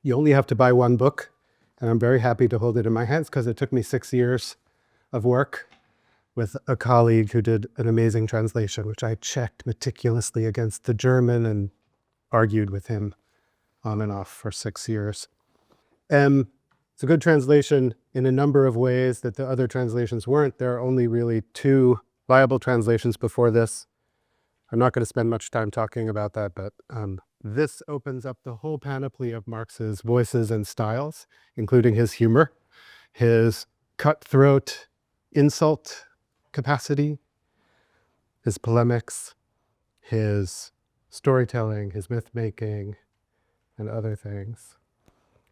You only have to buy one book, and I'm very happy to hold it in my hands because it took me 6 years of work with a colleague who did an amazing translation, which I checked meticulously against the German and argued with him on and off for 6 years. It's a good translation in a number of ways that the other translations weren't. There are only really 2 viable translations before this. I'm not going to spend much time talking about that, but this opens up the whole panoply of Marx's voices and styles, including his humor, his cutthroat insult capacity, his polemics, his storytelling, his myth-making, and other things.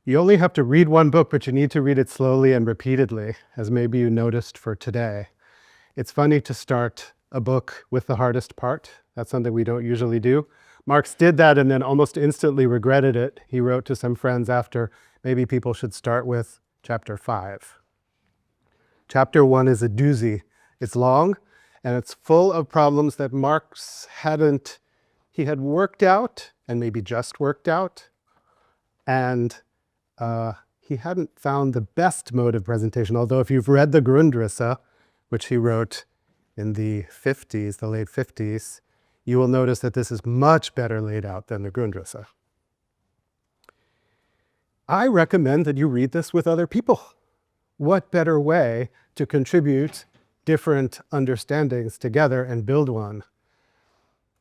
You only have to read one book, but you need to read it slowly and repeatedly, as maybe you noticed for today. It's funny to start a book with the hardest part. That's something we don't usually do. Marx did that and then almost instantly regretted it. He wrote to some friends after, maybe people should start with chapter 5. Chapter 1 is a doozy. It's long and it's full of problems that Marx he had worked out and maybe just worked out. And he hadn't found the best mode of presentation, although if you've read the Grundrisse, which he wrote in the 50s, the late 50s, you will notice that this is much better laid out than the Grundrisse. I recommend that you read this with other people. What better way to contribute different understandings together and build one?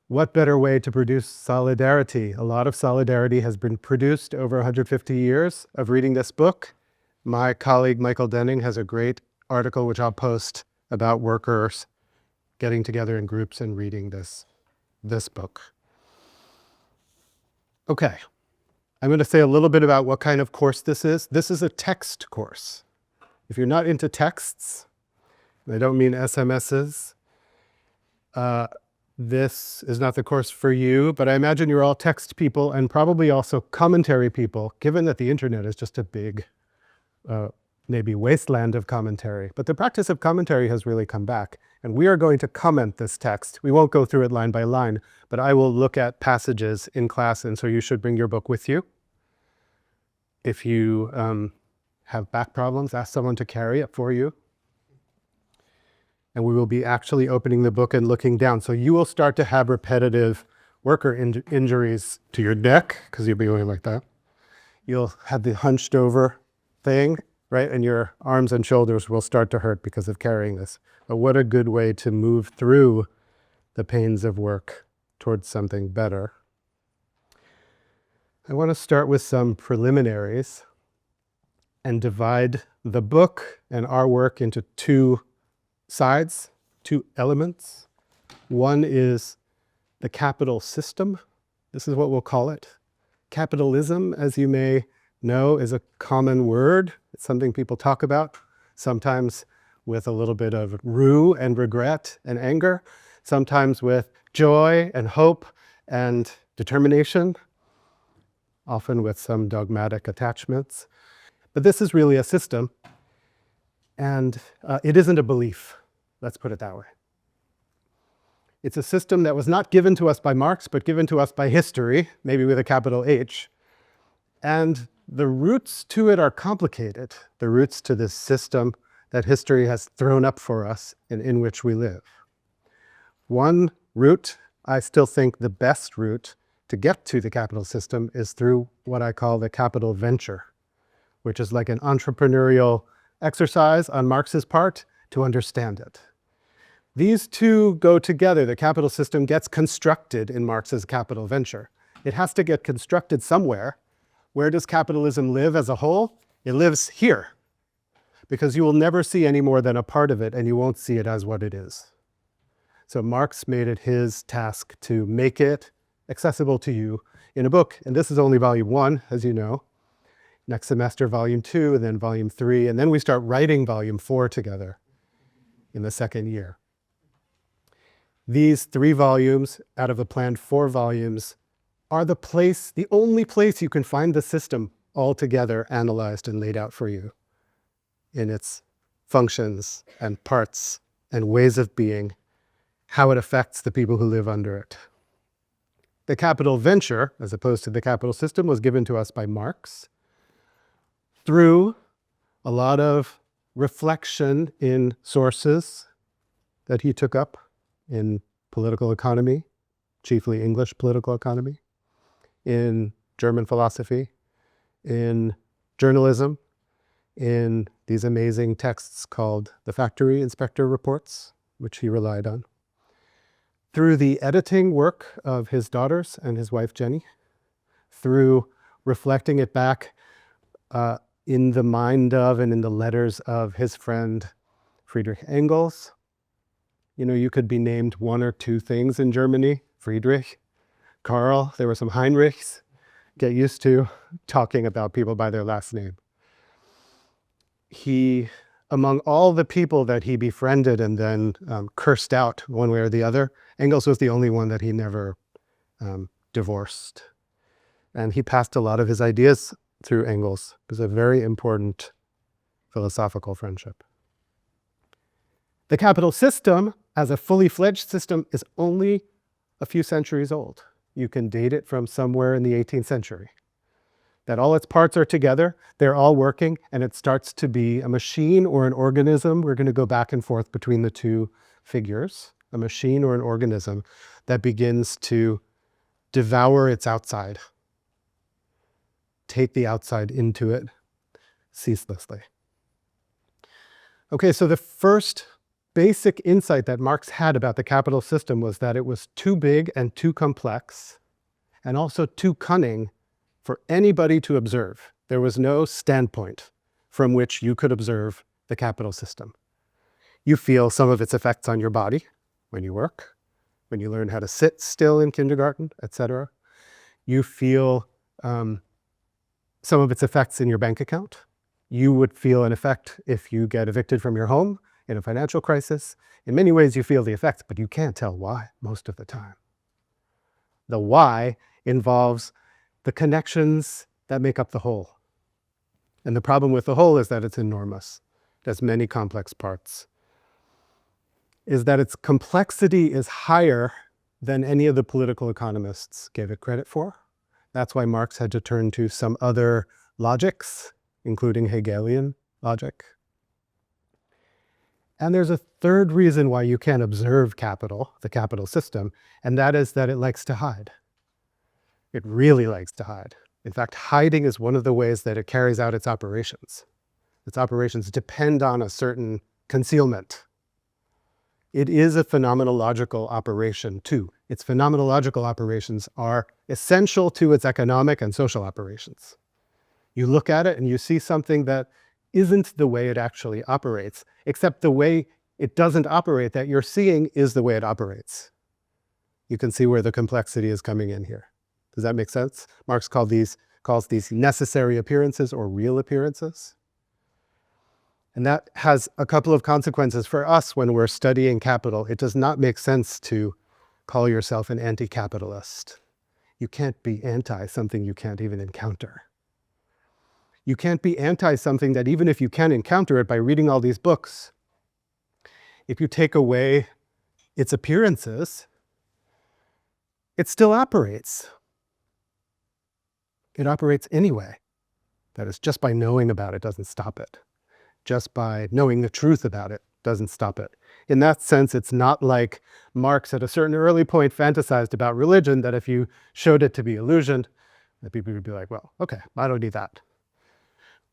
What better way to produce solidarity? A lot of solidarity has been produced over 150 years of reading this book. My colleague Michael Denning has a great article, which I'll post, about workers getting together in groups and reading this book. Okay, I'm going to say a little bit about what kind of course this is. This is a text course. If you're not into texts, I don't mean SMSs, this is not the course for you, but I imagine you're all text people and probably also commentary people, given that the internet is just a big, maybe wasteland of commentary. But the practice of commentary has really come back. And we are going to comment this text. We won't go through it line by line, but I will look at passages in class, and so you should bring your book with you. If you have back problems, ask someone to carry it for you. And we will be actually opening the book and looking down. So you will start to have repetitive worker injuries to your neck, because you'll be going like that. You'll have the hunched over thing, right? And your arms and shoulders will start to hurt because of carrying this. But what a good way to move through the pains of work towards something better. I want to start with some preliminaries and divide the book and our work into 2 sides, 2 elements. One is the capital system. This is what we'll call it. Capitalism, as you may know, is a common word. It's something people talk about, sometimes with a little bit of rue and regret and anger, sometimes with joy and hope and determination, often with some dogmatic attachments. But this is really a system, and it isn't a belief. Let's put it that way. It's a system that was not given to us by Marx, but given to us by history, maybe with a capital H. And the roots to it are complicated, the roots to this system that history has thrown up for us and in which we live. One route, I still think the best route to get to the capital system, is through what I call the capital venture, which is like an entrepreneurial exercise on Marx's part to understand it. These 2 go together. The capital system gets constructed in Marx's capital venture. It has to get constructed somewhere. Where does capitalism live as a whole? It lives here, because you will never see any more than a part of it, and you won't see it as what it is. So Marx made it his task to make it accessible to you in a book. And this is only volume 1, as you know. Next semester, volume 2, and then volume 3. And then we start writing volume 4 together in the second year. These 3 volumes out of the planned 4 volumes are the only place you can find the system all together, analyzed and laid out for you. in its functions and parts and ways of being, how it affects the people who live under it. The capital venture, as opposed to the capital system, was given to us by Marx through a lot of reflection in sources that he took up in political economy, chiefly English political economy, in German philosophy, in journalism, in these amazing texts called the Factory Inspector Reports, which he relied on, through the editing work of his daughters and his wife Jenny, through reflecting it back in the mind of and in the letters of his friend Friedrich Engels. You know, you could be named one or two things in Germany. Friedrich, Karl, there were some Heinrichs. Get used to talking about people by their last name. He, among all the people that he befriended and then cursed out one way or the other, Engels was the only one that he never divorced. And he passed a lot of his ideas through Engels. It was a very important philosophical friendship. The capital system, as a fully fledged system, is only a few centuries old. You can date it from somewhere in the 18th century. That all its parts are together, they're all working, and it starts to be a machine or an organism. We're going to go back and forth between the two figures, a machine or an organism that begins to devour its outside, take the outside into it ceaselessly. Okay, so the first basic insight that Marx had about the capital system was that it was too big and too complex, and also too cunning for anybody to observe. There was no standpoint from which you could observe the capital system. You feel some of its effects on your body when you work, when you learn how to sit still in kindergarten, etc. You feel some of its effects in your bank account. You would feel an effect if you get evicted from your home in a financial crisis. In many ways you feel the effects, but you can't tell why most of the time. The why involves the connections that make up the whole. And the problem with the whole is that it's enormous. It has many complex parts. Is that its complexity is higher than any of the political economists gave it credit for. That's why Marx had to turn to some other logics, including Hegelian logic. And there's a third reason why you can't observe capital, the capital system, and that is that it likes to hide. It really likes to hide. In fact, hiding is one of the ways that it carries out its operations. Its operations depend on a certain concealment. It is a phenomenological operation too. Its phenomenological operations are essential to its economic and social operations. You look at it and you see something that isn't the way it actually operates, except the way it doesn't operate that you're seeing is the way it operates. You can see where the complexity is coming in here. Does that make sense? Marx calls these necessary appearances or real appearances. And that has a couple of consequences for us when we're studying capital. It does not make sense to call yourself an anti-capitalist. You can't be anti something you can't even encounter. You can't be anti something that even if you can encounter it by reading all these books, if you take away its appearances, it still operates. It operates anyway. That is, just by knowing about it doesn't stop it. Just by knowing the truth about it doesn't stop it. In that sense, it's not like Marx at a certain early point fantasized about religion, that if you showed it to be illusion, that people would be like, well, okay, I don't need that.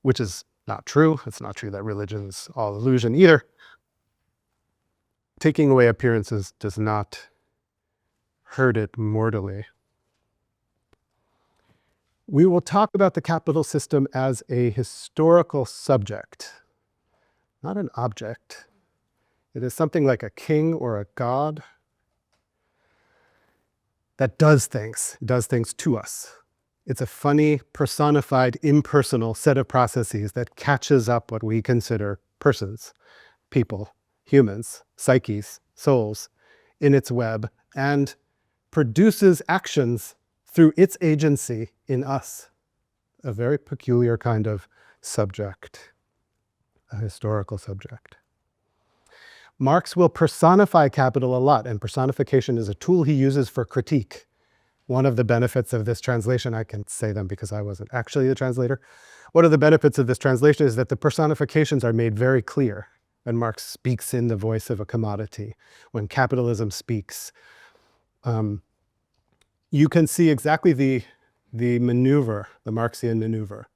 Which is not true. It's not true that religion is all illusion either. Taking away appearances does not hurt it mortally. We will talk about the capital system as a historical subject, not an object. It is something like a king or a god that does things to us. It's a funny, personified, impersonal set of processes that catches up what we consider persons, people, humans, psyches, souls, in its web, and produces actions through its agency in us. A very peculiar kind of subject. a historical subject. Marx will personify capital a lot, and personification is a tool he uses for critique. One of the benefits of this translation, I can say them because I wasn't actually the translator. One of the benefits of this translation is that the personifications are made very clear when Marx speaks in the voice of a commodity, when capitalism speaks. You can see exactly the maneuver, the Marxian maneuver.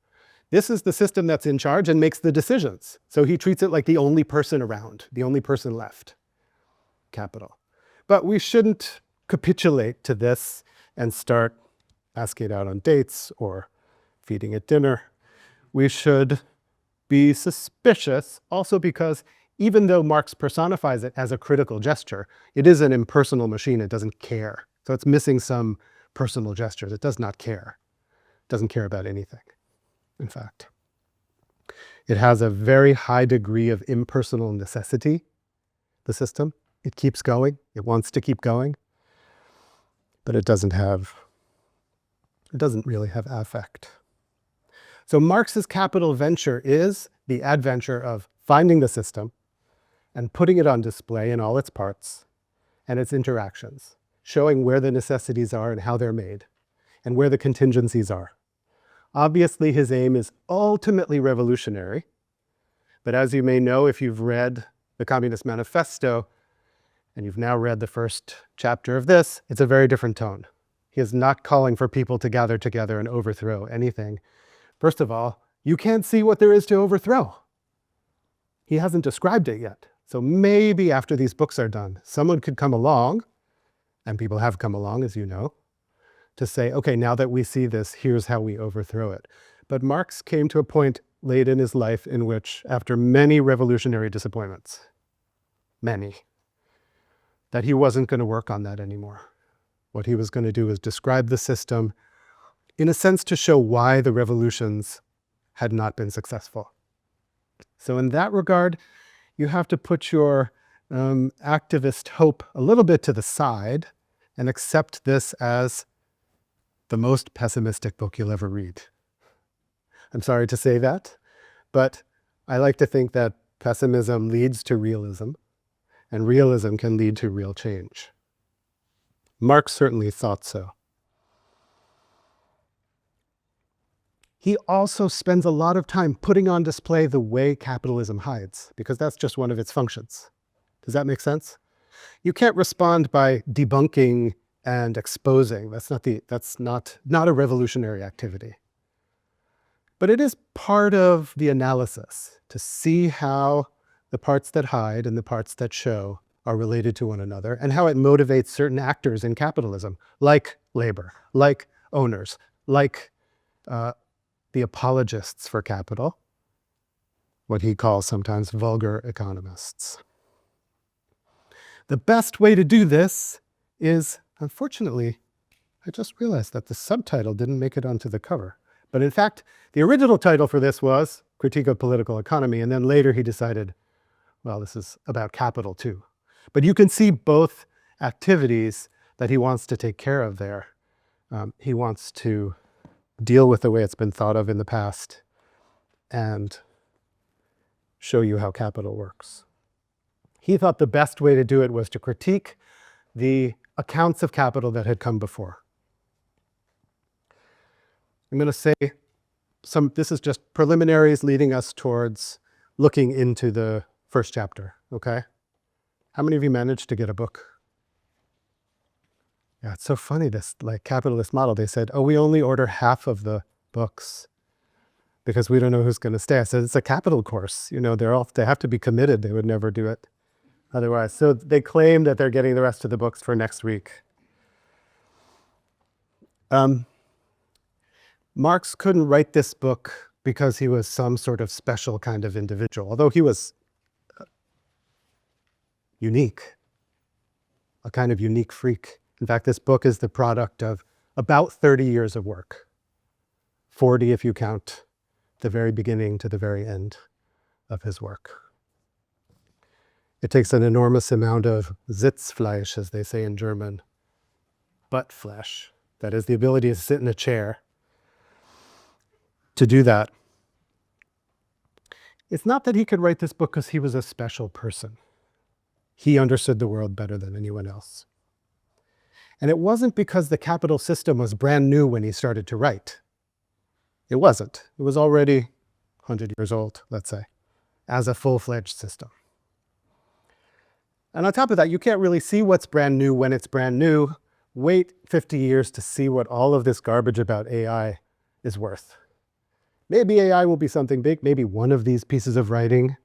This is the system that's in charge and makes the decisions. So he treats it like the only person around, the only person left, capital. But we shouldn't capitulate to this and start asking it out on dates or feeding it dinner. We should be suspicious also because even though Marx personifies it as a critical gesture, it is an impersonal machine. It doesn't care. So it's missing some personal gestures. It does not care. It doesn't care about anything, in fact. It has a very high degree of impersonal necessity, the system. It keeps going. It wants to keep going. But it doesn't really have affect. So Marx's capital venture is the adventure of finding the system and putting it on display in all its parts and its interactions, showing where the necessities are and how they're made, and where the contingencies are. Obviously, his aim is ultimately revolutionary, but as you may know, if you've read the Communist Manifesto, and you've now read the first chapter of this, it's a very different tone. He is not calling for people to gather together and overthrow anything. First of all, you can't see what there is to overthrow. He hasn't described it yet. So maybe after these books are done, someone could come along, and people have come along, as you know, to say, okay, now that we see this, here's how we overthrow it. But Marx came to a point late in his life in which, after many revolutionary disappointments, many, that he wasn't going to work on that anymore. What he was going to do is describe the system, in a sense, to show why the revolutions had not been successful. So in that regard, you have to put your activist hope a little bit to the side and accept this as the most pessimistic book you'll ever read. I'm sorry to say that, but I like to think that pessimism leads to realism, and realism can lead to real change. Marx certainly thought so. He also spends a lot of time putting on display the way capitalism hides, because that's just one of its functions. Does that make sense? You can't respond by debunking and exposing. That's not a revolutionary activity. But it is part of the analysis to see how the parts that hide and the parts that show are related to one another, and how it motivates certain actors in capitalism, like labor, like owners, like the apologists for capital, what he calls sometimes vulgar economists. The best way to do this is, unfortunately, I just realized that the subtitle didn't make it onto the cover. But in fact, the original title for this was Critique of Political Economy, and then later he decided, well, this is about capital too. But you can see both activities that he wants to take care of there. He wants to deal with the way it's been thought of in the past and show you how capital works. He thought the best way to do it was to critique the accounts of capital that had come before. I'm going to say this is just preliminaries leading us towards looking into the first chapter, okay? How many of you managed to get a book? Yeah, it's so funny, this capitalist model. They said, oh, we only order half of the books because we don't know who's going to stay. I said, it's a capital course. You know, they have to be committed. They would never do it otherwise. So they claim that they're getting the rest of the books for next week. Marx couldn't write this book because he was some sort of special kind of individual, although he was unique, a kind of unique freak. In fact, this book is the product of about 30 years of work, 40 if you count the very beginning to the very end of his work. It takes an enormous amount of Sitzfleisch, as they say in German, butt flesh, that is the ability to sit in a chair, to do that. It's not that he could write this book because he was a special person. He understood the world better than anyone else. And it wasn't because the capital system was brand new when he started to write. It wasn't. It was already 100 years old, let's say, as a full-fledged system. And on top of that, you can't really see what's brand new when it's brand new. Wait 50 years to see what all of this garbage about AI is worth. Maybe AI will be something big. Maybe one of these pieces of writing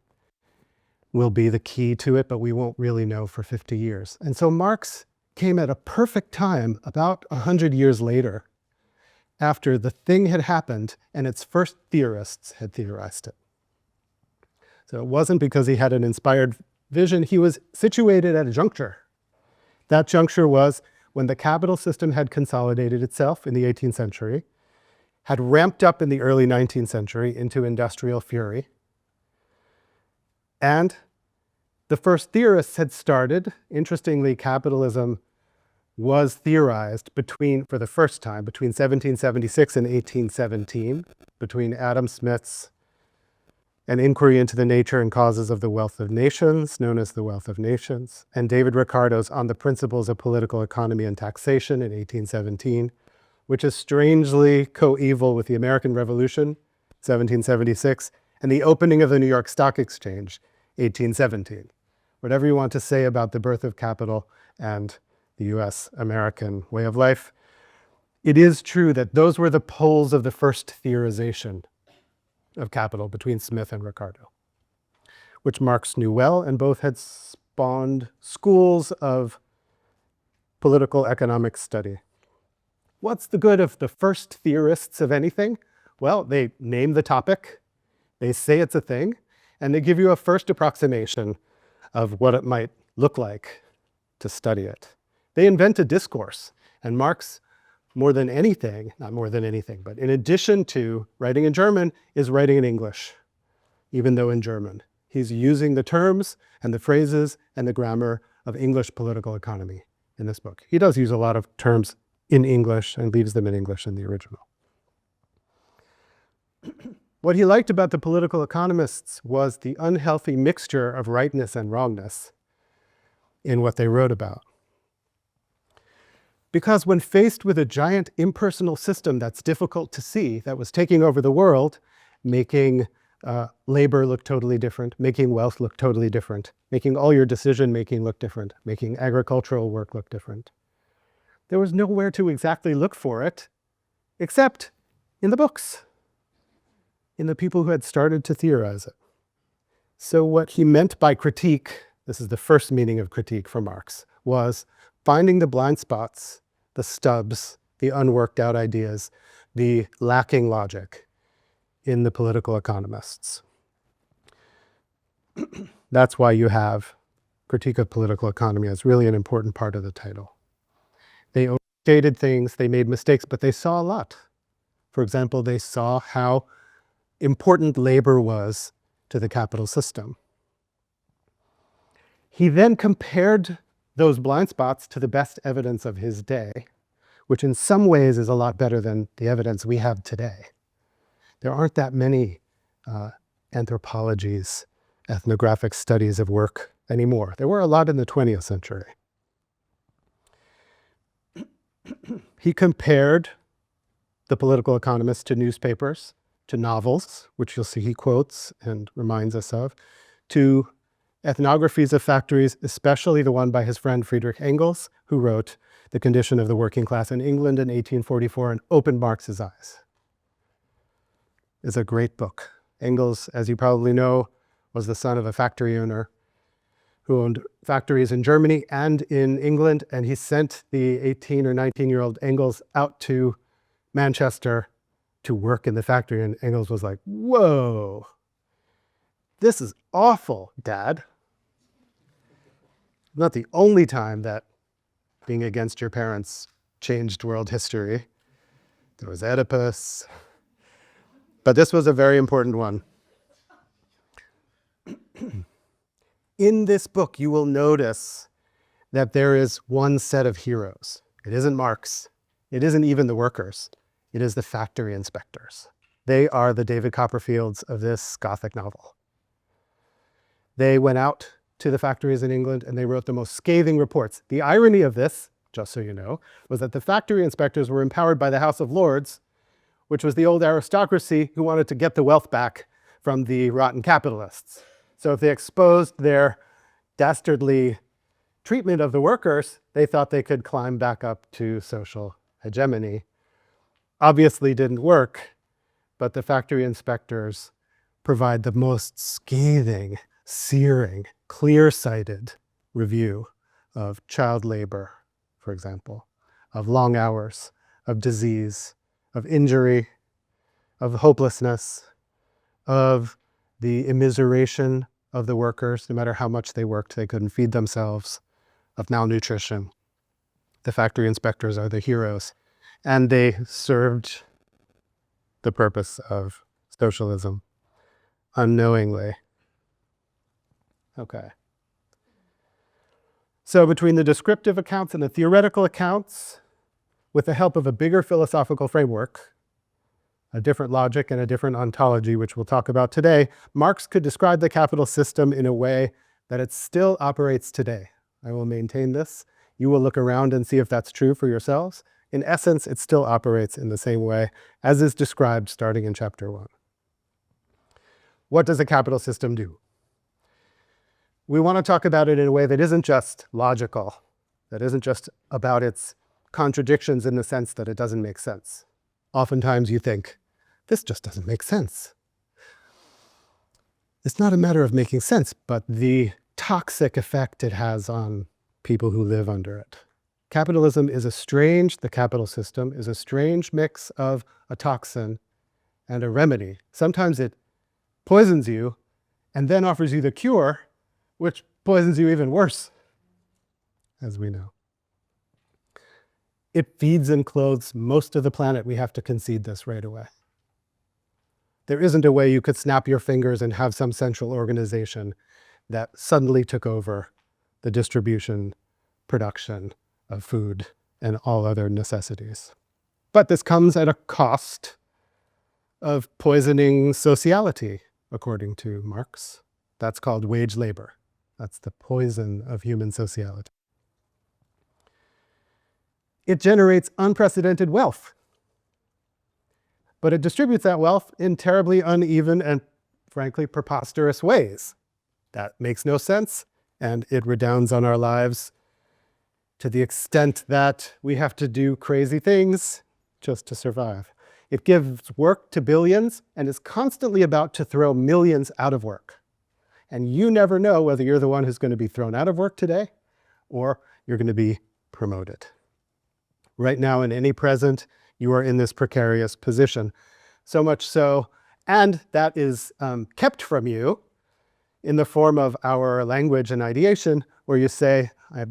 will be the key to it, but we won't really know for 50 years. And so Marx came at a perfect time, about 100 years later, after the thing had happened and its first theorists had theorized it. So it wasn't because he had an inspired vision. He was situated at a juncture. That juncture was when the capital system had consolidated itself in the 18th century, had ramped up in the early 19th century into industrial fury, and the first theorists had started. Interestingly, capitalism was theorized for the first time, between 1776 and 1817, between Adam Smith's An Inquiry into the Nature and Causes of the Wealth of Nations, known as The Wealth of Nations, and David Ricardo's On the Principles of Political Economy and Taxation in 1817, which is strangely coeval with the American Revolution, 1776, and the opening of the New York Stock Exchange, 1817. Whatever you want to say about the birth of capital and the US-American way of life, it is true that those were the poles of the first theorization of capital between Smith and Ricardo, which Marx knew well, and both had spawned schools of political economic study. What's the good of the first theorists of anything? Well, they name the topic, they say it's a thing, and they give you a first approximation of what it might look like to study it. They invent a discourse, and Marx, more than anything, not more than anything, but in addition to writing in German, is writing in English, even though in German. He's using the terms and the phrases and the grammar of English political economy in this book. He does use a lot of terms in English and leaves them in English in the original. What he liked about the political economists was the unhealthy mixture of rightness and wrongness in what they wrote about. Because when faced with a giant impersonal system that's difficult to see, that was taking over the world, making labor look totally different, making wealth look totally different, making all your decision-making look different, making agricultural work look different, there was nowhere to exactly look for it, except in the books, in the people who had started to theorize it. So what he meant by critique, this is the first meaning of critique for Marx, was finding the blind spots, the stubs, the unworked out ideas, the lacking logic in the political economists. That's why you have Critique of Political Economy as really an important part of the title. They overstated things, they made mistakes, but they saw a lot. For example, they saw how important labor was to the capital system. He then compared those blind spots to the best evidence of his day, which in some ways is a lot better than the evidence we have today. There aren't that many anthropologies, ethnographic studies of work anymore. There were a lot in the 20th century. He compared the political economists to newspapers, to novels, which you'll see he quotes and reminds us of, to ethnographies of factories, especially the one by his friend Friedrich Engels, who wrote The Condition of the Working Class in England in 1844 and opened Marx's eyes. It's a great book. Engels, as you probably know, was the son of a factory owner who owned factories in Germany and in England, and he sent the 18 or 19-year-old Engels out to Manchester to work in the factory, and Engels was like, whoa, this is awful, Dad. Not the only time that being against your parents changed world history. There was Oedipus, but this was a very important one. In this book, you will notice that there is one set of heroes. It isn't Marx. It isn't even the workers. It is the factory inspectors. They are the David Copperfields of this Gothic novel. They went out to the factories in England and they wrote the most scathing reports. The irony of this, just so you know, was that the factory inspectors were empowered by the House of Lords, which was the old aristocracy who wanted to get the wealth back from the rotten capitalists. So if they exposed their dastardly treatment of the workers, they thought they could climb back up to social hegemony. Obviously didn't work, but the factory inspectors provide the most scathing, searing, clear-sighted review of child labor, for example, of long hours, of disease, of injury, of hopelessness, of the immiseration of the workers. No matter how much they worked, they couldn't feed themselves, of malnutrition. The factory inspectors are the heroes, and they served the purpose of socialism unknowingly. Okay. So between the descriptive accounts and the theoretical accounts, with the help of a bigger philosophical framework, a different logic and a different ontology, which we'll talk about today, Marx could describe the capital system in a way that it still operates today. I will maintain this. You will look around and see if that's true for yourselves. In essence, it still operates in the same way as is described starting in chapter 1. What does a capital system do? We want to talk about it in a way that isn't just logical, that isn't just about its contradictions in the sense that it doesn't make sense. Oftentimes you think, this just doesn't make sense. It's not a matter of making sense, but the toxic effect it has on people who live under it. Capitalism is the capital system is a strange mix of a toxin and a remedy. Sometimes it poisons you and then offers you the cure, which poisons you even worse, as we know. It feeds and clothes most of the planet. We have to concede this right away. There isn't a way you could snap your fingers and have some central organization that suddenly took over the distribution, production of food and all other necessities. But this comes at a cost of poisoning sociality, according to Marx. That's called wage labor. That's the poison of human sociality. It generates unprecedented wealth, but it distributes that wealth in terribly uneven and, frankly, preposterous ways. That makes no sense, and it redounds on our lives to the extent that we have to do crazy things just to survive. It gives work to billions and is constantly about to throw millions out of work. And you never know whether you're the one who's going to be thrown out of work today or you're going to be promoted. Right now, in any present, you are in this precarious position. So much so, and that is kept from you in the form of our language and ideation, where you say, I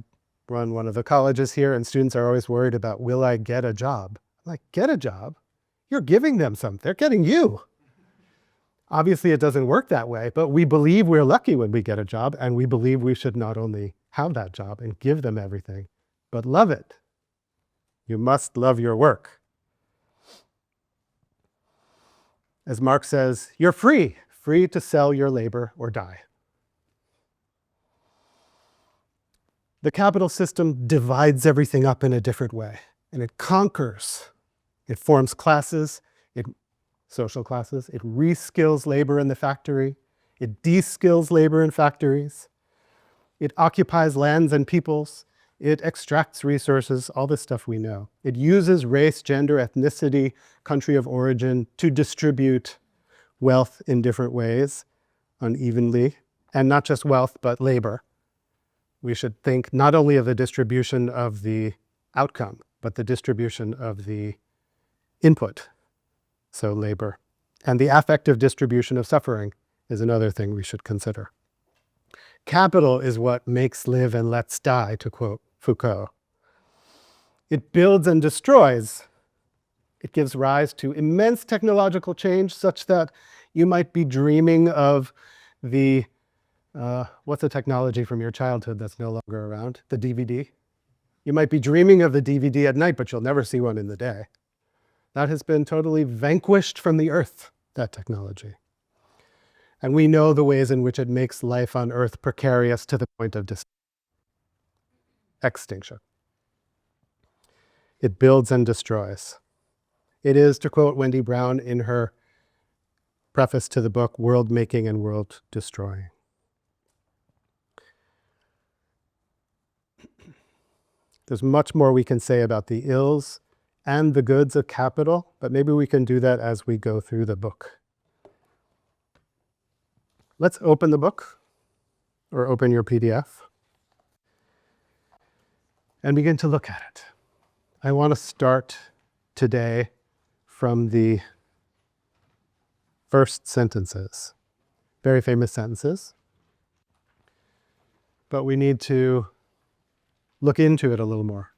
run one of the colleges here, and students are always worried about, will I get a job? I'm like, get a job? You're giving them something. They're getting you. Obviously, it doesn't work that way, but we believe we're lucky when we get a job, and we believe we should not only have that job and give them everything, but love it. You must love your work. As Marx says, you're free to sell your labor or die. The capital system divides everything up in a different way, and it conquers. It forms classes, social classes. It reskills labor in the factory. It de-skills labor in factories. It occupies lands and peoples. It extracts resources, all this stuff we know. It uses race, gender, ethnicity, country of origin to distribute wealth in different ways, unevenly, and not just wealth, but labor. We should think not only of the distribution of the outcome, but the distribution of the input, so labor. And the affective distribution of suffering is another thing we should consider. Capital is what makes live and lets die, to quote Foucault. It builds and destroys. It gives rise to immense technological change such that you might be dreaming of the, what's a technology from your childhood that's no longer around? The DVD. You might be dreaming of the DVD at night, but you'll never see one in the day. That has been totally vanquished from the earth, that technology. And we know the ways in which it makes life on Earth precarious to the point of extinction. It builds and destroys. It is, to quote Wendy Brown in her preface to the book, world making and world destroying. There's much more we can say about the ills and the goods of capital, but maybe we can do that as we go through the book. Let's open the book, or open your PDF, and begin to look at it. I want to start today from the first sentences. Very famous sentences. But we need to look into it a little more.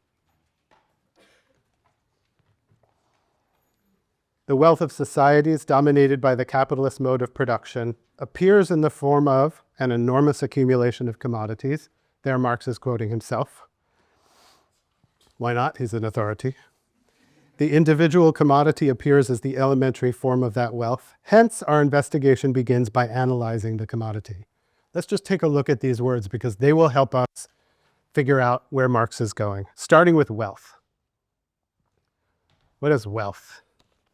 The wealth of societies dominated by the capitalist mode of production appears in the form of an enormous accumulation of commodities. There Marx is quoting himself. Why not? He's an authority. The individual commodity appears as the elementary form of that wealth. Hence, our investigation begins by analyzing the commodity. Let's just take a look at these words because they will help us figure out where Marx is going. Starting with wealth. What is wealth?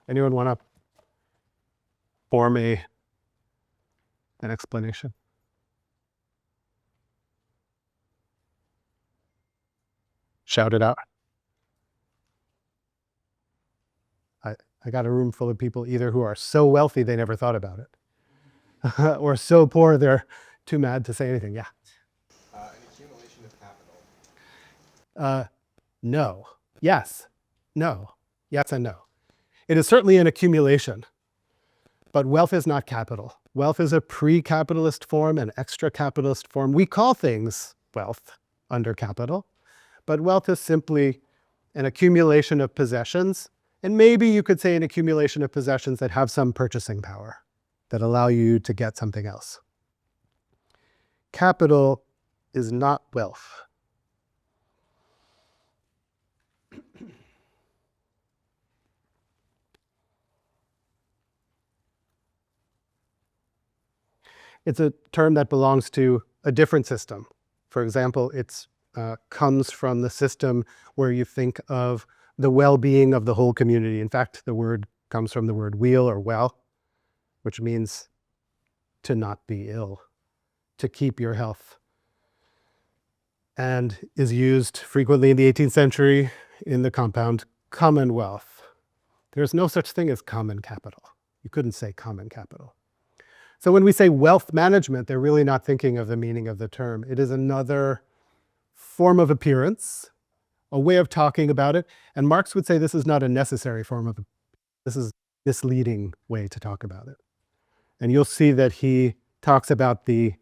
Anyone want to form an explanation? Shout it out. I got a room full of people either who are so wealthy they never thought about it, or so poor they're too mad to say anything. Yeah. An accumulation of capital. No. Yes. No. Yes and no. It is certainly an accumulation, but wealth is not capital. Wealth is a pre-capitalist form, an extra-capitalist form. We call things wealth under capital, but wealth is simply an accumulation of possessions, and maybe you could say an accumulation of possessions that have some purchasing power, that allow you to get something else. Capital is not wealth. It's a term that belongs to a different system. For example, it comes from the system where you think of the well-being of the whole community. In fact, the word comes from the word weal or well, which means to not be ill, to keep your health, and is used frequently in the 18th century in the compound commonwealth. There's no such thing as common capital. You couldn't say common capital. So when we say wealth management, they're really not thinking of the meaning of the term. It is another form of appearance, a way of talking about it. And Marx would say this is not a necessary form of, this is a misleading way to talk about it. And you'll see that he talks about the,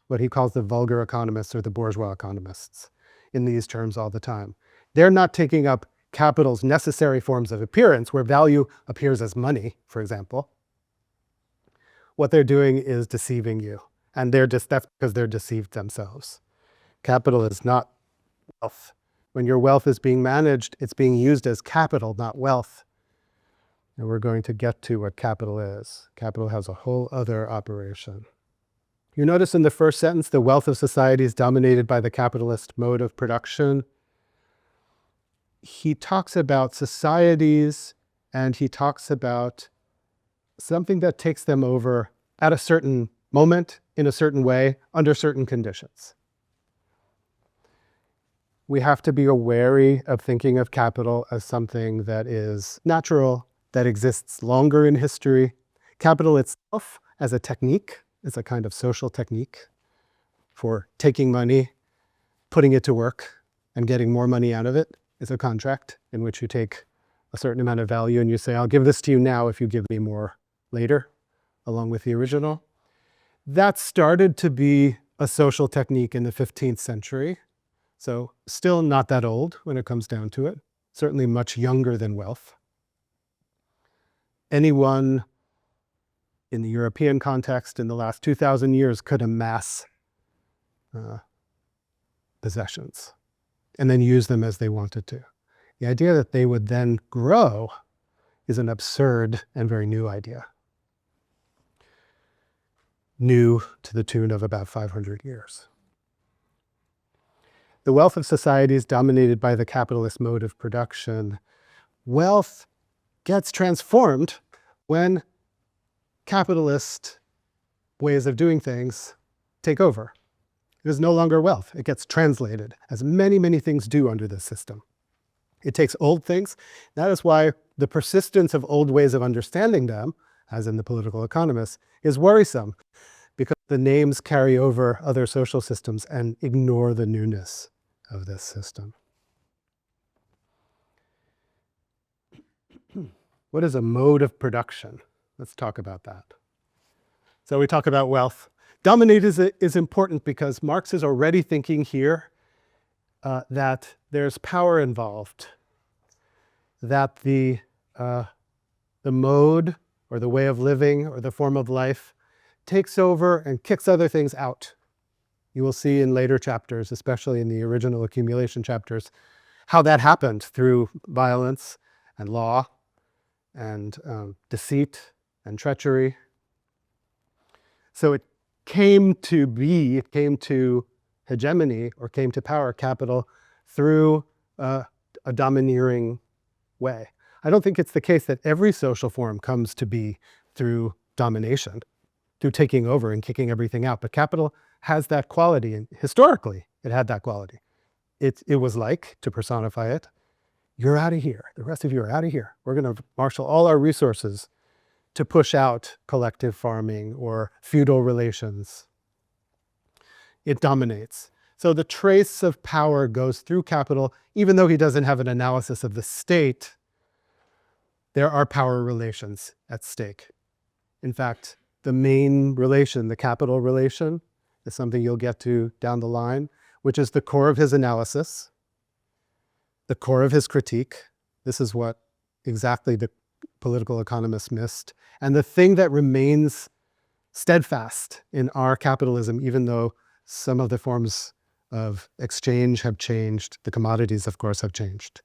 what he calls the vulgar economists or the bourgeois economists in these terms all the time. They're not taking up capital's necessary forms of appearance where value appears as money, for example. What they're doing is deceiving you. And that's because they're deceived themselves. Capital is not wealth. When your wealth is being managed, it's being used as capital, not wealth. And we're going to get to what capital is. Capital has a whole other operation. You notice in the first sentence, the wealth of society is dominated by the capitalist mode of production. He talks about societies, and he talks about something that takes them over at a certain moment, in a certain way, under certain conditions. We have to be wary of thinking of capital as something that is natural, that exists longer in history. Capital itself, as a technique, is a kind of social technique for taking money, putting it to work, and getting more money out of it. Is a contract in which you take a certain amount of value and you say, I'll give this to you now if you give me more later, along with the original. That started to be a social technique in the 15th century. So still not that old when it comes down to it, certainly much younger than wealth. Anyone in the European context in the last 2,000 years could amass possessions and then use them as they wanted to. The idea that they would then grow is an absurd and very new idea. new to the tune of about 500 years. The wealth of society is dominated by the capitalist mode of production. Wealth gets transformed when capitalist ways of doing things take over. It is no longer wealth. It gets translated, as many, many things do under this system. It takes old things. That is why the persistence of old ways of understanding them, as in the political economists, is worrisome, because the names carry over other social systems and ignore the newness of this system. What is a mode of production? Let's talk about that. So we talk about wealth. Dominate is important because Marx is already thinking here that there's power involved, that the mode or the way of living or the form of life takes over and kicks other things out. You will see in later chapters, especially in the original accumulation chapters, how that happened through violence and law and deceit and treachery. So it came to be, it came to hegemony or came to power, capital, through a domineering way. I don't think it's the case that every social form comes to be through domination, through taking over and kicking everything out, but capital has that quality, and historically it had that quality. It was like, to personify it, you're out of here. The rest of you are out of here. We're going to marshal all our resources to push out collective farming or feudal relations. It dominates. So the trace of power goes through capital. Even though he doesn't have an analysis of the state, there are power relations at stake. In fact, the main relation, the capital relation, is something you'll get to down the line, which is the core of his analysis, the core of his critique. This is what exactly the political economists missed. And the thing that remains steadfast in our capitalism, even though some of the forms of exchange have changed, the commodities, of course, have changed,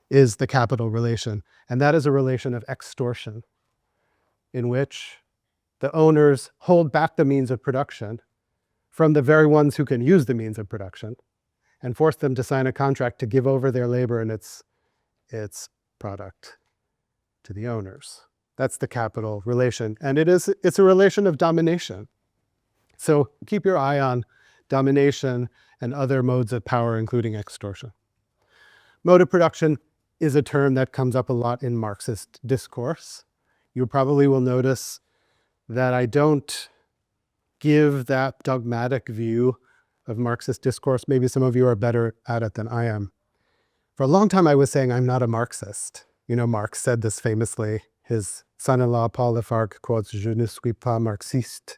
is the capital relation. And that is a relation of extortion, in which the owners hold back the means of production from the very ones who can use the means of production and force them to sign a contract to give over their labor and its product to the owners. That's the capital relation. And it's a relation of domination. So keep your eye on domination and other modes of power, including extortion. Mode of production is a term that comes up a lot in Marxist discourse. You probably will notice that I don't give that dogmatic view of Marxist discourse. Maybe some of you are better at it than I am. For a long time, I was saying I'm not a Marxist. You know, Marx said this famously. His son-in-law, Paul Lafargue, quotes, "Je ne suis pas marxiste."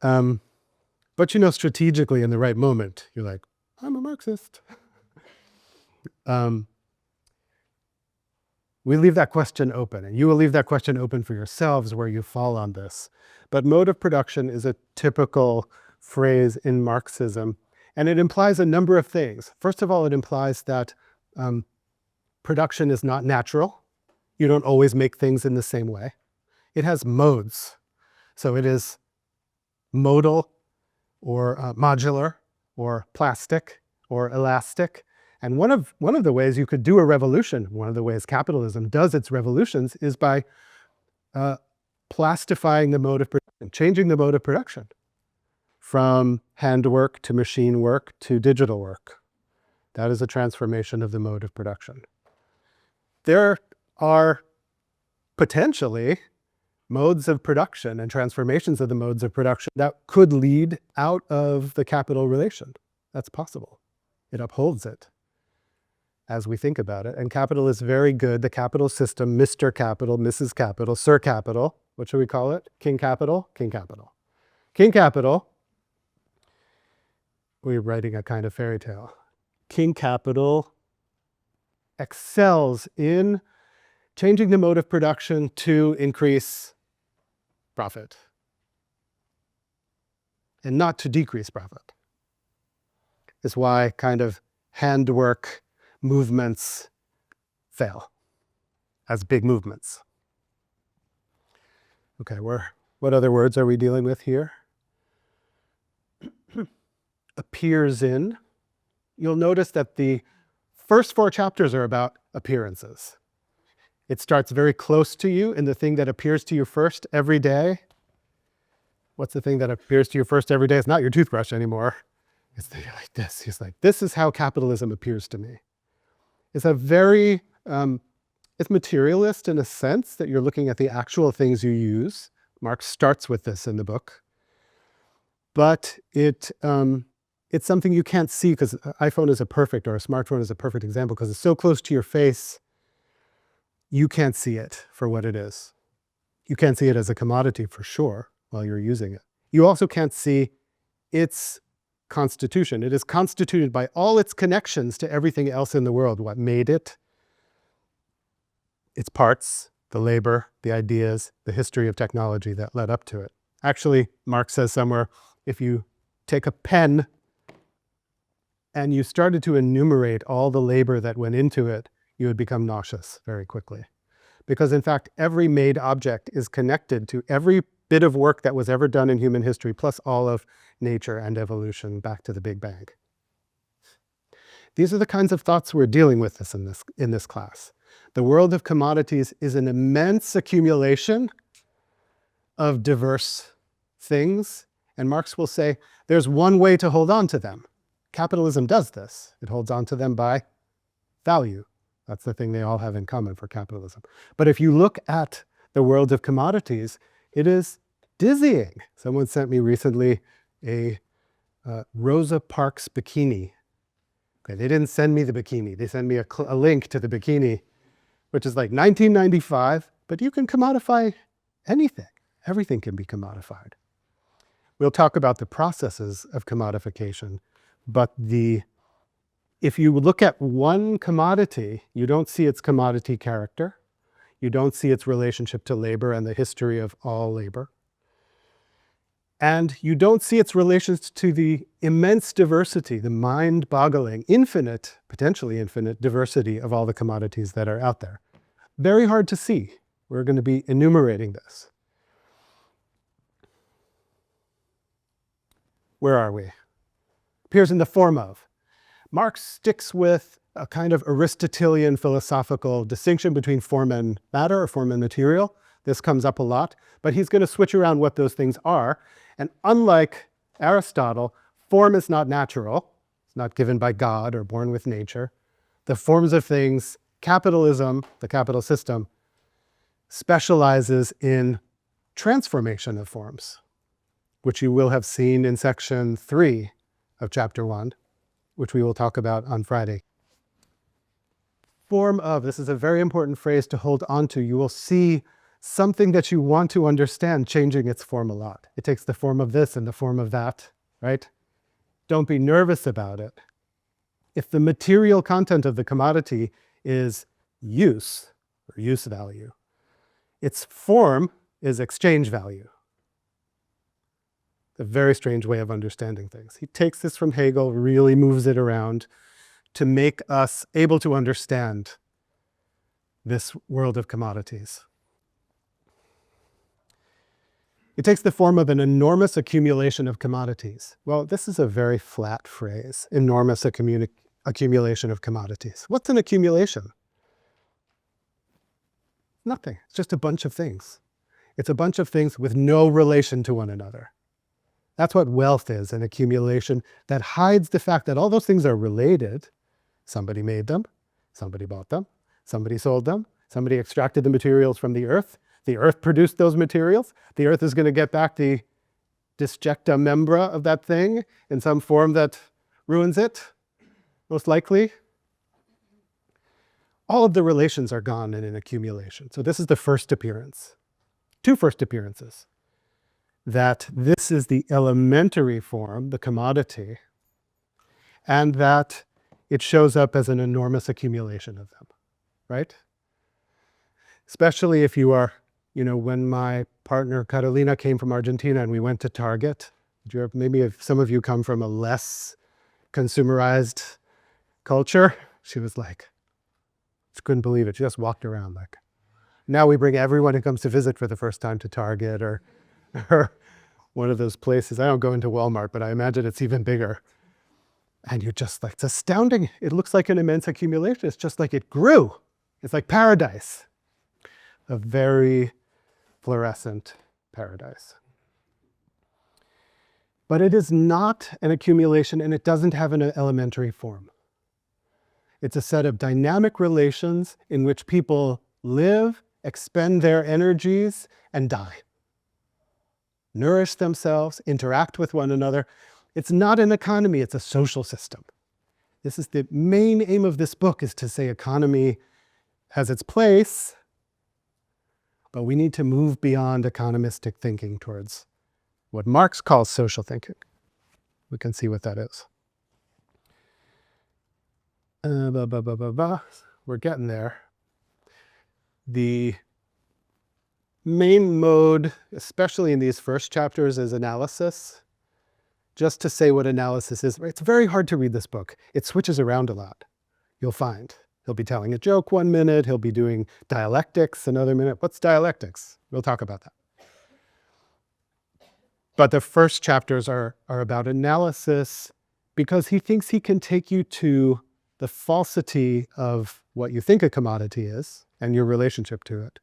But you know, strategically in the right moment, you're like, I'm a Marxist. We leave that question open, and you will leave that question open for yourselves where you fall on this. But mode of production is a typical phrase in Marxism, and it implies a number of things. First of all, it implies that production is not natural. You don't always make things in the same way. It has modes. So it is modal or modular or plastic or elastic. And one of the ways you could do a revolution, one of the ways capitalism does its revolutions, is by plastifying the mode of production, changing the mode of production from handwork to machine work to digital work. That is a transformation of the mode of production. There are potentially modes of production and transformations of the modes of production that could lead out of the capital relation. That's possible. It upholds it as we think about it. And capital is very good. The capital system, Mr. Capital, Mrs. Capital, Sir Capital, what should we call it? King Capital? King Capital. King Capital, we're writing a kind of fairy tale. King Capital excels in changing the mode of production to increase profit and not to decrease profit. Is why kind of handwork movements fail as big movements. Okay, we're What other words are we dealing with here? Appears in. You'll notice that the first 4 chapters are about appearances. It starts very close to you in the thing that appears to you first every day. What's the thing that appears to you first every day? It's not your toothbrush anymore. It's like this. He's like, this is how capitalism appears to me. It's a very, it's materialist in a sense that you're looking at the actual things you use. Marx starts with this in the book. But it's something you can't see because iPhone is a perfect, or a smartphone is a perfect example because it's so close to your face, you can't see it for what it is. You can't see it as a commodity for sure while you're using it. You also can't see its constitution. It is constituted by all its connections to everything else in the world. What made it, its parts, the labor, the ideas, the history of technology that led up to it. Actually, Marx says somewhere, if you take a pen and you started to enumerate all the labor that went into it, you would become nauseous very quickly. Because in fact, every made object is connected to every bit of work that was ever done in human history, plus all of nature and evolution back to the Big Bang. These are the kinds of thoughts we're dealing with in this class. The world of commodities is an immense accumulation of diverse things, and Marx will say there's one way to hold on to them. Capitalism does this. It holds on to them by value. That's the thing they all have in common for capitalism. But if you look at the world of commodities, it is dizzying. Someone sent me recently a Rosa Parks bikini. Okay, they didn't send me the bikini. They sent me a link to the bikini, which is like $19.95, but you can commodify anything. Everything can be commodified. We'll talk about the processes of commodification, but if you look at one commodity, you don't see its commodity character. You don't see its relationship to labor and the history of all labor. And you don't see its relations to the immense diversity, the mind-boggling, infinite, potentially infinite diversity of all the commodities that are out there. Very hard to see. We're going to be enumerating this. Where are we? Appears in the form of. Marx sticks with a kind of Aristotelian philosophical distinction between form and matter, or form and material. This comes up a lot, but he's going to switch around what those things are. And unlike Aristotle, form is not natural. It's not given by God or born with nature. The forms of things, capitalism, the capital system, specializes in transformation of forms, which you will have seen in section 3 of chapter 1, which we will talk about on Friday. Form of, this is a very important phrase to hold on to. You will see something that you want to understand changing its form a lot. It takes the form of this and the form of that, right? Don't be nervous about it. If the material content of the commodity is use, or use value, its form is exchange value. A very strange way of understanding things. He takes this from Hegel, really moves it around to make us able to understand this world of commodities. It takes the form of an enormous accumulation of commodities. Well, this is a very flat phrase, enormous accumulation of commodities. What's an accumulation? Nothing. It's just a bunch of things. It's a bunch of things with no relation to one another. That's what wealth is, an accumulation that hides the fact that all those things are related. Somebody made them, somebody bought them, somebody sold them, somebody extracted the materials from the earth produced those materials, the earth is going to get back the disjecta membra of that thing in some form that ruins it, most likely. All of the relations are gone in an accumulation. So this is the first appearance. 2 first appearances. That this is the elementary form, the commodity, and that it shows up as an enormous accumulation of them, right? Especially if you are, when my partner Carolina came from Argentina and we went to Target, maybe if some of you come from a less consumerized culture, she was like, she couldn't believe it. She just walked around like, now we bring everyone who comes to visit for the first time to Target, or or one of those places. I don't go into Walmart, but I imagine it's even bigger. And you're just like, it's astounding. It looks like an immense accumulation. It's just like it grew. It's like paradise, a very fluorescent paradise. But it is not an accumulation, and it doesn't have an elementary form. It's a set of dynamic relations in which people live, expend their energies, and die. Nourish themselves, interact with one another. It's not an economy, it's a social system. This is the main aim of this book, is to say economy has its place, but we need to move beyond economistic thinking towards what Marx calls social thinking. We can see what that is. We're getting there. The main mode, especially in these first chapters, is analysis. Just to say what analysis is, it's very hard to read this book. It switches around a lot, you'll find. He'll be telling a joke one minute, he'll be doing dialectics another minute. What's dialectics? We'll talk about that. But the first chapters are about analysis, because he thinks he can take you to the falsity of what you think a commodity is and your relationship to it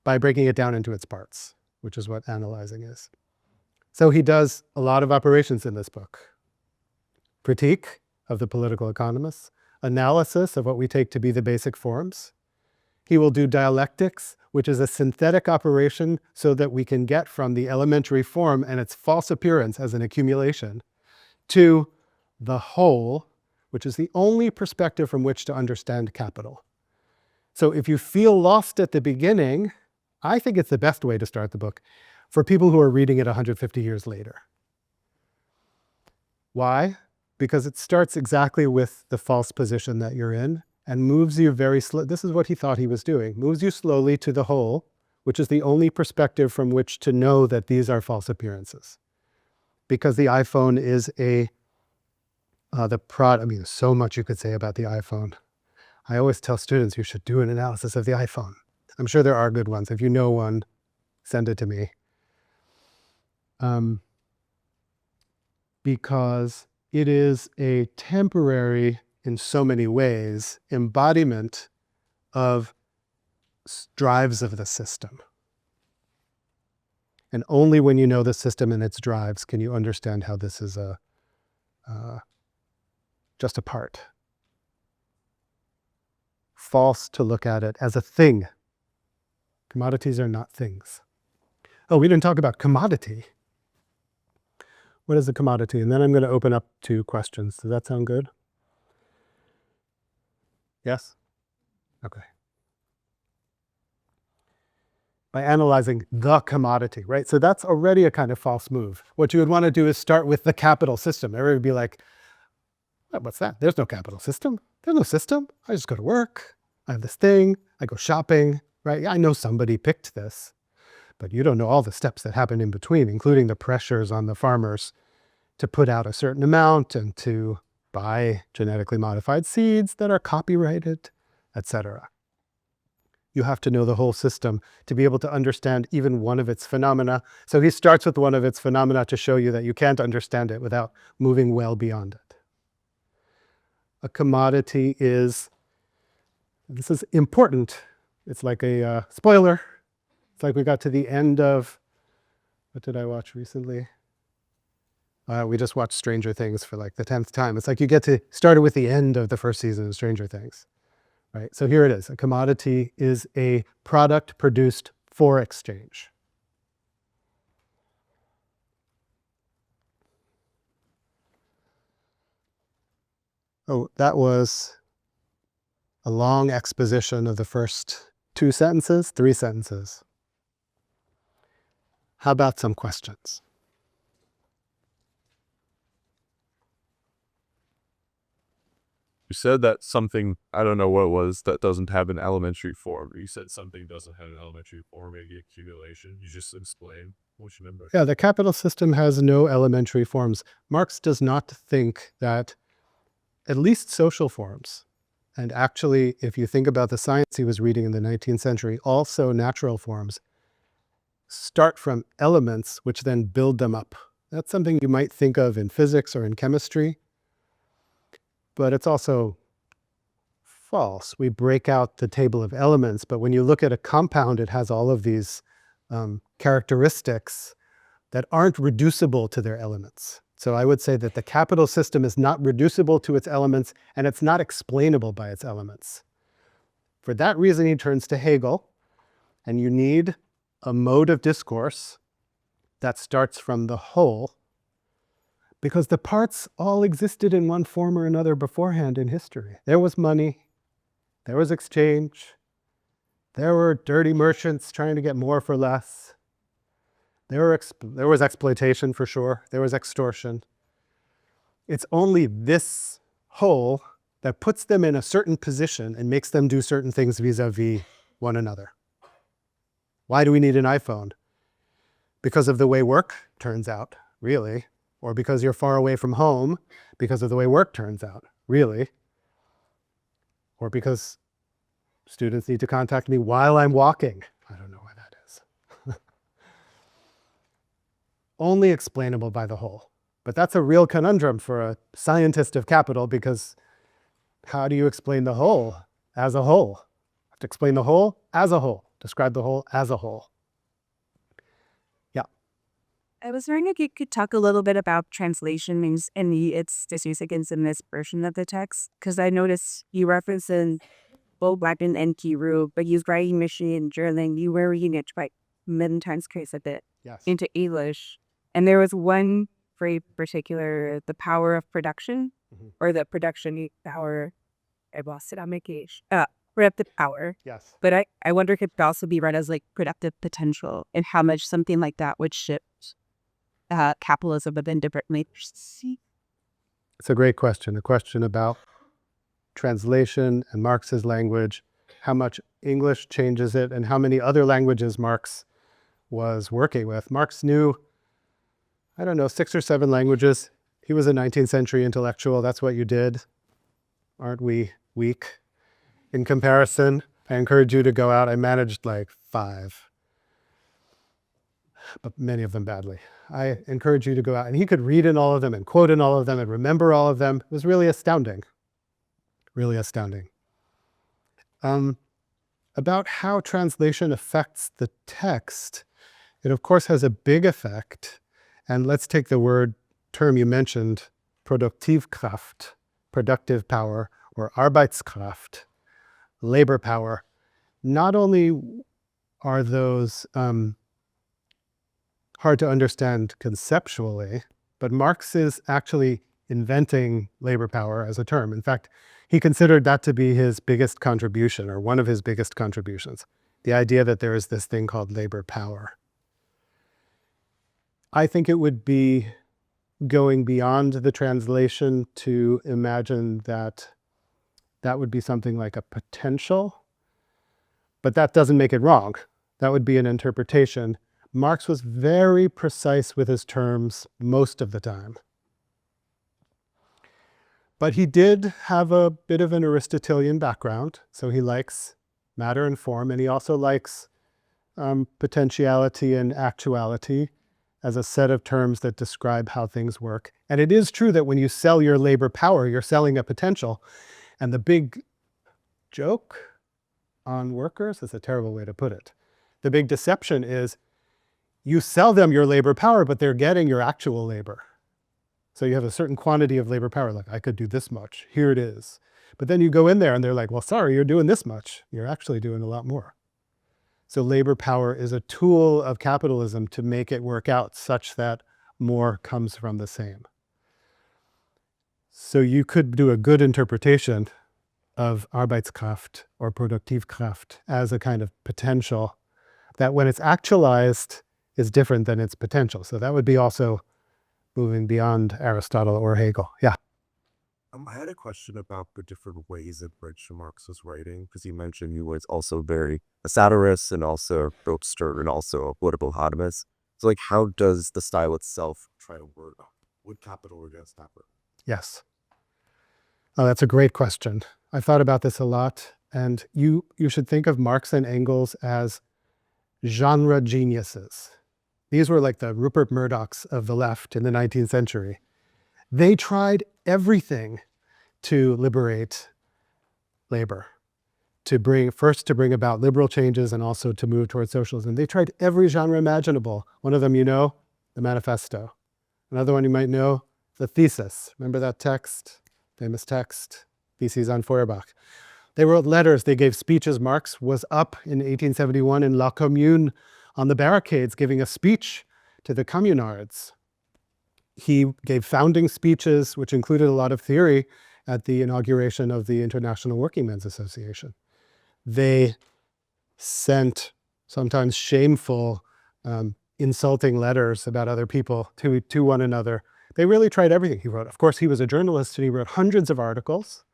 by breaking it down into its parts, which is what analyzing is. So he does a lot of operations in this book. Critique of the political economists, analysis of what we take to be the basic forms. He will do dialectics, which is a synthetic operation so that we can get from the elementary form and its false appearance as an accumulation to the whole, which is the only perspective from which to understand capital. So if you feel lost at the beginning, I think it's the best way to start the book for people who are reading it 150 years later. Why? Because it starts exactly with the false position that you're in and moves you very slow. This is what he thought he was doing. Moves you slowly to the whole, which is the only perspective from which to know that these are false appearances. Because the iPhone is there's so much you could say about the iPhone. I always tell students you should do an analysis of the iPhone. I'm sure there are good ones. If you know one, send it to me. Because it is a temporary, in so many ways, embodiment of drives of the system. And only when you know the system and its drives can you understand how this is just a part. False to look at it as a thing. Commodities are not things. Oh, we didn't talk about commodity. What is a commodity? And then I'm going to open up to questions. Does that sound good? Yes? Okay. By analyzing the commodity, right? So that's already a kind of false move. What you would want to do is start with the capital system. Everybody would be like, what's that? There's no capital system. There's no system. I just go to work. I have this thing. I go shopping, right? I know somebody picked this. But you don't know all the steps that happen in between, including the pressures on the farmers to put out a certain amount and to buy genetically modified seeds that are copyrighted, etc. You have to know the whole system to be able to understand even one of its phenomena. So he starts with one of its phenomena to show you that you can't understand it without moving well beyond it. A commodity is, this is important. It's like a spoiler. It's like we got to the end of, what did I watch recently? We just watched Stranger Things for like the 10th time. It's like you get to start with the end of the first season of Stranger Things, right? So here it is. A commodity is a product produced for exchange. Oh, that was a long exposition of the first 3 sentences. How about some questions? You said that something, I don't know what it was, that doesn't have an elementary form. You said something doesn't have an elementary form, maybe accumulation. You just explain what you meant by that. Yeah, the capital system has no elementary forms. Marx does not think that at least social forms, and actually, if you think about the science he was reading in the 19th century, also natural forms, start from elements which then build them up. That's something you might think of in physics or in chemistry, but it's also false. We break out the table of elements, but when you look at a compound, it has all of these characteristics that aren't reducible to their elements. So I would say that the capital system is not reducible to its elements, and it's not explainable by its elements. For that reason, he turns to Hegel, and you need a mode of discourse that starts from the whole, because the parts all existed in one form or another beforehand in history. There was money, there was exchange, there were dirty merchants trying to get more for less. There was exploitation for sure. There was extortion. It's only this whole that puts them in a certain position and makes them do certain things vis-a-vis one another. Why do we need an iPhone? Because of the way work turns out, really. Or because you're far away from home, because of the way work turns out, really. Or because students need to contact me while I'm walking. I don't know why that is. Only explainable by the whole. But that's a real conundrum for a scientist of capital, because how do you explain the whole as a whole? You have to explain the whole as a whole, describe the whole as a whole. Yeah. I was wondering if you could talk a little bit about translation and its disuse in this version of the text, because I noticed you reference in both Latin and Kiru, but use writing machine journaling. You were reading it quite many times a bit Yes. into English. And there was one very particular, the power of production, or the production power. I lost it on my cage. Productive power. Yes. But I wonder if it could also be read as like productive potential, and how much something like that would shift capitalism within different layers. It's a great question. A question about translation and Marx's language, how much English changes it, and how many other languages Marx was working with. Marx knew, 6 or 7 languages. He was a 19th century intellectual. That's what you did. Aren't we weak in comparison? I encourage you to go out. I managed like 5, but many of them badly. I encourage you to go out. And he could read in all of them and quote in all of them and remember all of them. It was really astounding. Really astounding. About how translation affects the text, it of course has a big effect. And let's take the term you mentioned, Produktivkraft, productive power, or Arbeitskraft, labor power. Not only are those hard to understand conceptually, but Marx is actually inventing labor power as a term. In fact, he considered that to be his biggest contribution, or one of his biggest contributions, the idea that there is this thing called labor power. I think it would be going beyond the translation to imagine that that would be something like a potential, but that doesn't make it wrong. That would be an interpretation. Marx was very precise with his terms most of the time. But he did have a bit of an Aristotelian background, so he likes matter and form, and he also likes potentiality and actuality as a set of terms that describe how things work. And it is true that when you sell your labor power, you're selling a potential. And the big joke on workers is a terrible way to put it. The big deception is you sell them your labor power, but they're getting your actual labor. So you have a certain quantity of labor power, like I could do this much, here it is. But then you go in there and they're like, well, sorry, you're doing this much. You're actually doing a lot more. So labor power is a tool of capitalism to make it work out such that more comes from the same. So you could do a good interpretation of Arbeitskraft or Produktivkraft as a kind of potential that when it's actualized is different than its potential. So that would be also moving beyond Aristotle or Hegel. Yeah. I had a question about the different ways in which Marx was writing, because you mentioned he was also very a satirist and also a bookster and also a political economist. So like, how does the style itself try to work with capital against capital? Yes. Oh, that's a great question. I've thought about this a lot. And you should think of Marx and Engels as genre geniuses. These were like the Rupert Murdochs of the left in the 19th century. They tried everything to liberate labor, to bring about liberal changes and also to move towards socialism. They tried every genre imaginable. One of them, the Manifesto. Another one you might know, the Thesis. Remember that text? Famous text, Theses on Feuerbach. They wrote letters, they gave speeches. Marx was up in 1871 in La Commune on the barricades giving a speech to the communards. He gave founding speeches, which included a lot of theory, at the inauguration of the International Workingmen's Association. They sent sometimes shameful, insulting letters about other people to one another. They really tried everything. He wrote, of course, he was a journalist and he wrote hundreds of articles.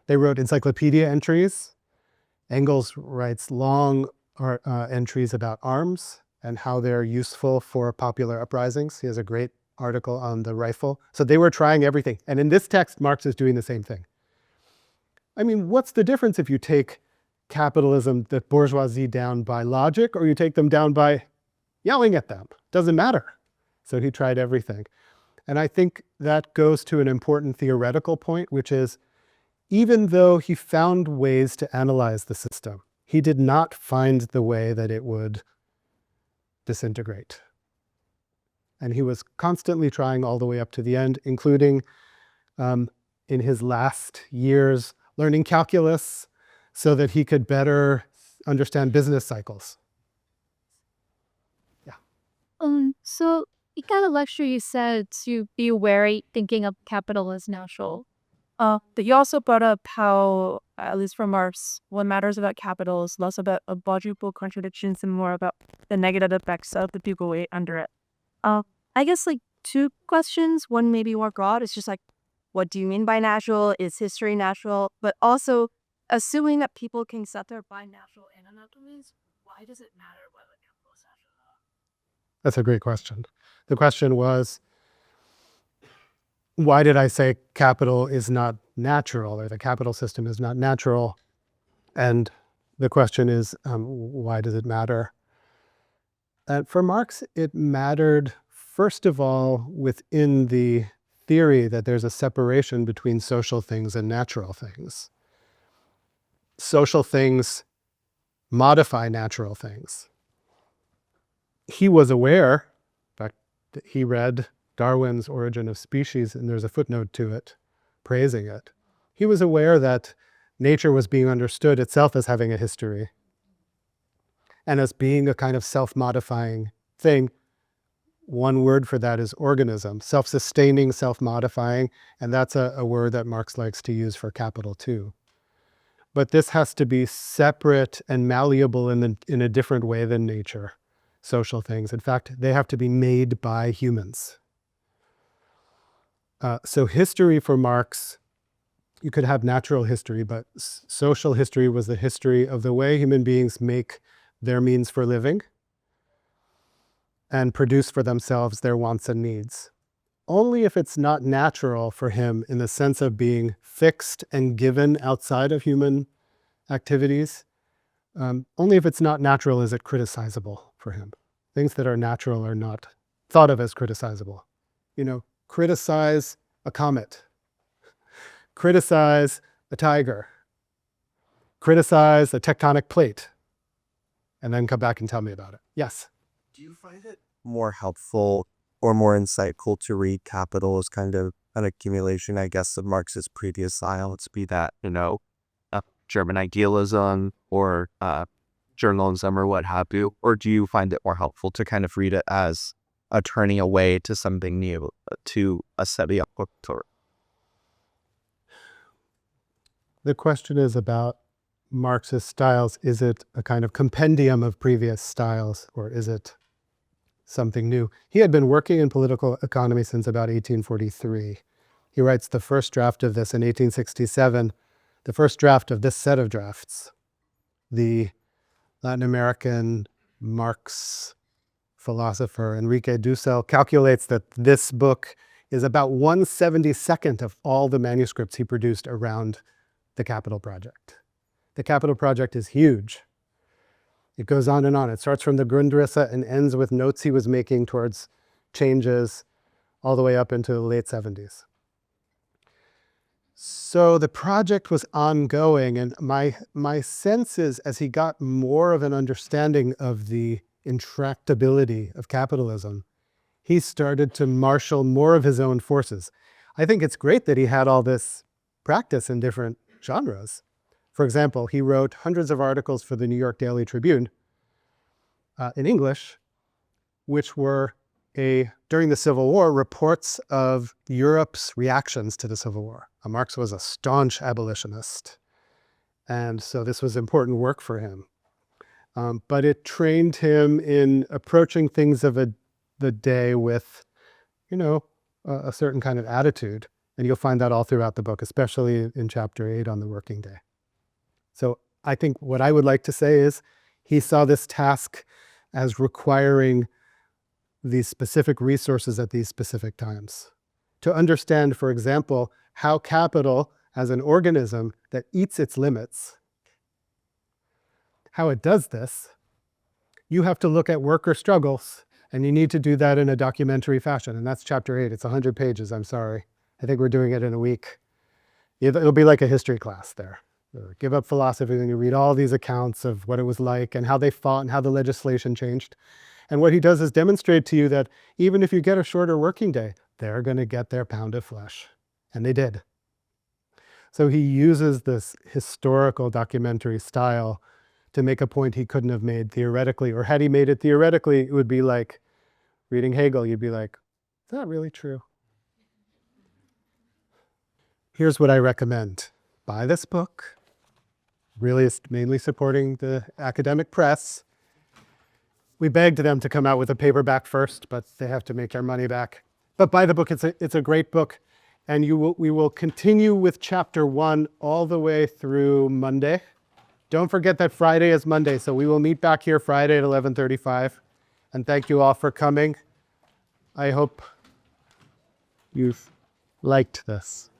They wrote encyclopedia entries. Engels writes long entries about arms and how they're useful for popular uprisings. He has a great article on the rifle. So they were trying everything. And in this text, Marx is doing the same thing. I mean, what's the difference if you take capitalism, the bourgeoisie, down by logic, or you take them down by yelling at them? Doesn't matter. So he tried everything. And I think that goes to an important theoretical point, which is, even though he found ways to analyze the system, he did not find the way that it would disintegrate. And he was constantly trying all the way up to the end, including in his last years learning calculus so that he could better understand business cycles. So in kind of lecture you said to be wary thinking of capital as natural. But you also brought up how, at least for Marx, what matters about capital is less about logical contradictions and more about the negative effects of the people weight under it. I guess like two questions. One maybe more broad. It's just like, what do you mean by natural? Is history natural? But also, assuming that people can set their by natural and unnatural means, why does it matter whether capital is natural or not? That's a great question. The question was, why did I say capital is not natural, or the capital system is not natural? And the question is, why does it matter? For Marx, it mattered, first of all, within the theory that there's a separation between social things and natural things. Social things modify natural things. He was aware, in fact, that he read Darwin's Origin of Species, and there's a footnote to it praising it. He was aware that nature was being understood itself as having a history and as being a kind of self-modifying thing. One word for that is organism, self-sustaining, self-modifying, and that's a word that Marx likes to use for capital too. But this has to be separate and malleable in a different way than nature, social things. In fact, they have to be made by humans. So history for Marx, you could have natural history, but social history was the history of the way human beings make their means for living and produce for themselves their wants and needs. Only if it's not natural for him in the sense of being fixed and given outside of human activities, only if it's not natural is it criticizable for him. Things that are natural are not thought of as criticizable. Criticize a comet, criticize a tiger, criticize a tectonic plate, and then come back and tell me about it. Yes? Do you find it more helpful or more insightful to read Capital as kind of an accumulation, I guess, of Marx's previous styles, be that, German idealism or journalism or what have you? Or do you find it more helpful to kind of read it as a turning away to something new, to a study of culture? The question is about Marx's styles. Is it a kind of compendium of previous styles, or is it something new? He had been working in political economy since about 1843. He writes the first draft of this in 1867, the first draft of this set of drafts. The Latin American Marx philosopher Enrique Dussel calculates that this book is about 1/72 of all the manuscripts he produced around the Capital Project. The Capital Project is huge. It goes on and on. It starts from the Grundrisse and ends with notes he was making towards changes all the way up into the late 70s. So the project was ongoing, and my sense is, as he got more of an understanding of the intractability of capitalism, he started to marshal more of his own forces. I think it's great that he had all this practice in different genres. For example, he wrote hundreds of articles for the New York Daily Tribune in English, which were during the Civil War, reports of Europe's reactions to the Civil War. Marx was a staunch abolitionist, and so this was important work for him. But it trained him in approaching things of the day with, a certain kind of attitude. And you'll find that all throughout the book, especially in chapter 8 on the working day. So I think what I would like to say is he saw this task as requiring these specific resources at these specific times. To understand, for example, how capital, as an organism that eats its limits, how it does this, you have to look at worker struggles, and you need to do that in a documentary fashion. And that's chapter 8. It's 100 pages, I'm sorry. I think we're doing it in a week. It'll be like a history class there. Give up philosophy and you read all these accounts of what it was like and how they fought and how the legislation changed. And what he does is demonstrate to you that even if you get a shorter working day, they're going to get their pound of flesh. And they did. So he uses this historical documentary style to make a point he couldn't have made theoretically. Or had he made it theoretically, it would be like reading Hegel. You'd be like, is that really true? Here's what I recommend. Buy this book. Really is mainly supporting the academic press. We begged them to come out with a paperback first, but they have to make their money back. But buy the book. It's a great book. And we will continue with chapter 1 all the way through Monday. Don't forget that Friday is Monday, so we will meet back here Friday at 11:35. And thank you all for coming. I hope you've liked this.